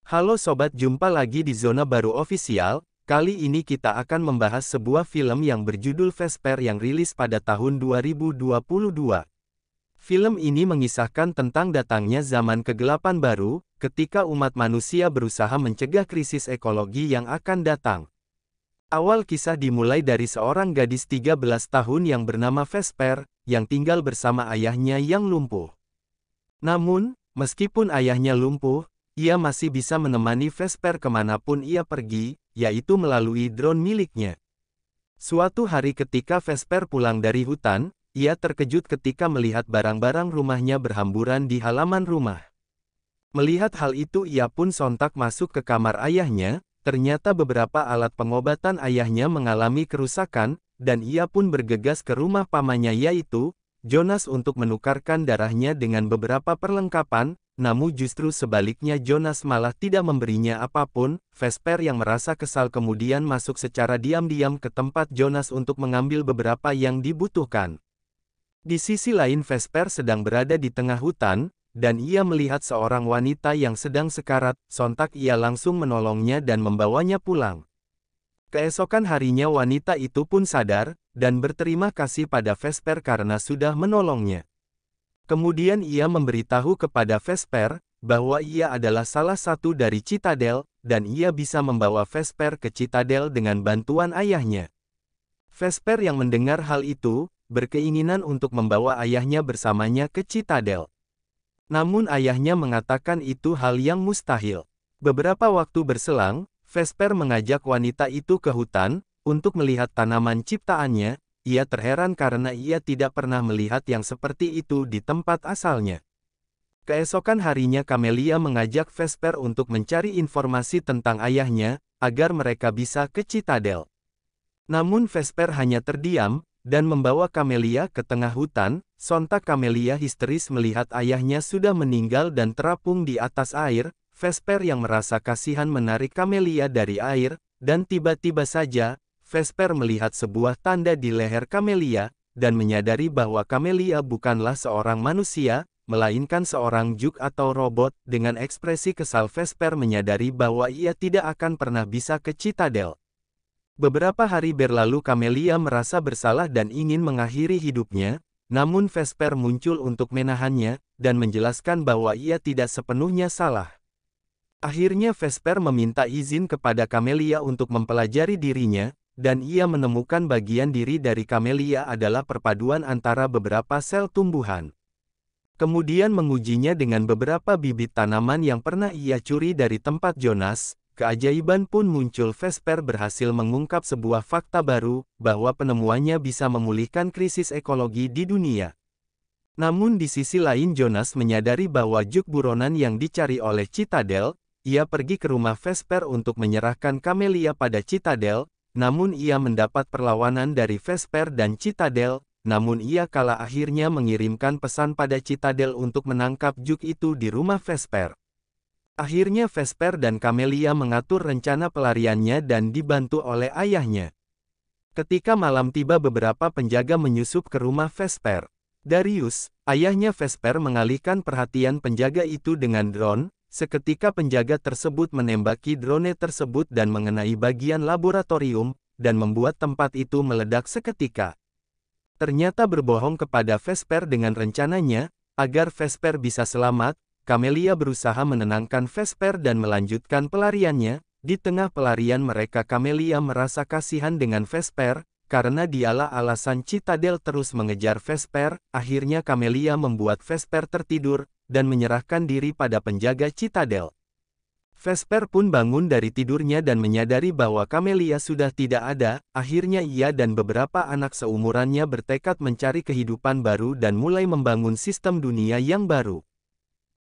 Halo sobat, jumpa lagi di Zona Baru Official. Kali ini kita akan membahas sebuah film yang berjudul Vesper yang rilis pada tahun 2022. Film ini mengisahkan tentang datangnya zaman kegelapan baru, ketika umat manusia berusaha mencegah krisis ekologi yang akan datang. Awal kisah dimulai dari seorang gadis 13 tahun yang bernama Vesper, yang tinggal bersama ayahnya yang lumpuh. Namun, meskipun ayahnya lumpuh, ia masih bisa menemani Vesper kemanapun ia pergi, yaitu melalui drone miliknya. Suatu hari ketika Vesper pulang dari hutan, ia terkejut ketika melihat barang-barang rumahnya berhamburan di halaman rumah. Melihat hal itu, ia pun sontak masuk ke kamar ayahnya. Ternyata beberapa alat pengobatan ayahnya mengalami kerusakan, dan ia pun bergegas ke rumah pamannya yaitu Jonas untuk menukarkan darahnya dengan beberapa perlengkapan. Namun justru sebaliknya, Jonas malah tidak memberinya apapun. Vesper yang merasa kesal kemudian masuk secara diam-diam ke tempat Jonas untuk mengambil beberapa yang dibutuhkan. Di sisi lain, Vesper sedang berada di tengah hutan, dan ia melihat seorang wanita yang sedang sekarat. Sontak ia langsung menolongnya dan membawanya pulang. Keesokan harinya wanita itu pun sadar, dan berterima kasih pada Vesper karena sudah menolongnya. Kemudian ia memberitahu kepada Vesper, bahwa ia adalah salah satu dari Citadel, dan ia bisa membawa Vesper ke Citadel dengan bantuan ayahnya. Vesper yang mendengar hal itu, berkeinginan untuk membawa ayahnya bersamanya ke Citadel. Namun ayahnya mengatakan itu hal yang mustahil. Beberapa waktu berselang, Vesper mengajak wanita itu ke hutan, untuk melihat tanaman ciptaannya. Ia terheran karena ia tidak pernah melihat yang seperti itu di tempat asalnya. Keesokan harinya Camelia mengajak Vesper untuk mencari informasi tentang ayahnya, agar mereka bisa ke Citadel. Namun Vesper hanya terdiam, dan membawa Camelia ke tengah hutan. Sontak Camelia histeris melihat ayahnya sudah meninggal dan terapung di atas air. Vesper yang merasa kasihan menarik Camelia dari air, dan tiba-tiba saja, Vesper melihat sebuah tanda di leher Camelia, dan menyadari bahwa Camelia bukanlah seorang manusia, melainkan seorang juk atau robot. Dengan ekspresi kesal, Vesper menyadari bahwa ia tidak akan pernah bisa ke Citadel. Beberapa hari berlalu, Camelia merasa bersalah dan ingin mengakhiri hidupnya, namun Vesper muncul untuk menahannya, dan menjelaskan bahwa ia tidak sepenuhnya salah. Akhirnya Vesper meminta izin kepada Camelia untuk mempelajari dirinya, dan ia menemukan bagian diri dari Camelia adalah perpaduan antara beberapa sel tumbuhan. Kemudian mengujinya dengan beberapa bibit tanaman yang pernah ia curi dari tempat Jonas. Keajaiban pun muncul. Vesper berhasil mengungkap sebuah fakta baru, bahwa penemuannya bisa memulihkan krisis ekologi di dunia. Namun di sisi lain, Jonas menyadari bahwa juk buronan yang dicari oleh Citadel. Ia pergi ke rumah Vesper untuk menyerahkan Camelia pada Citadel. Namun ia mendapat perlawanan dari Vesper dan Citadel, namun ia kalah. Akhirnya mengirimkan pesan pada Citadel untuk menangkap juk itu di rumah Vesper. Akhirnya Vesper dan Camelia mengatur rencana pelariannya dan dibantu oleh ayahnya. Ketika malam tiba, beberapa penjaga menyusup ke rumah Vesper. Darius, ayahnya Vesper, mengalihkan perhatian penjaga itu dengan drone. Seketika penjaga tersebut menembaki drone tersebut dan mengenai bagian laboratorium, dan membuat tempat itu meledak seketika. Ternyata berbohong kepada Vesper dengan rencananya, agar Vesper bisa selamat, Camelia berusaha menenangkan Vesper dan melanjutkan pelariannya. Di tengah pelarian mereka, Camelia merasa kasihan dengan Vesper, karena dialah alasan Citadel terus mengejar Vesper. Akhirnya Camelia membuat Vesper tertidur, dan menyerahkan diri pada penjaga Citadel. Vesper pun bangun dari tidurnya dan menyadari bahwa Camelia sudah tidak ada. Akhirnya ia dan beberapa anak seumurannya bertekad mencari kehidupan baru dan mulai membangun sistem dunia yang baru.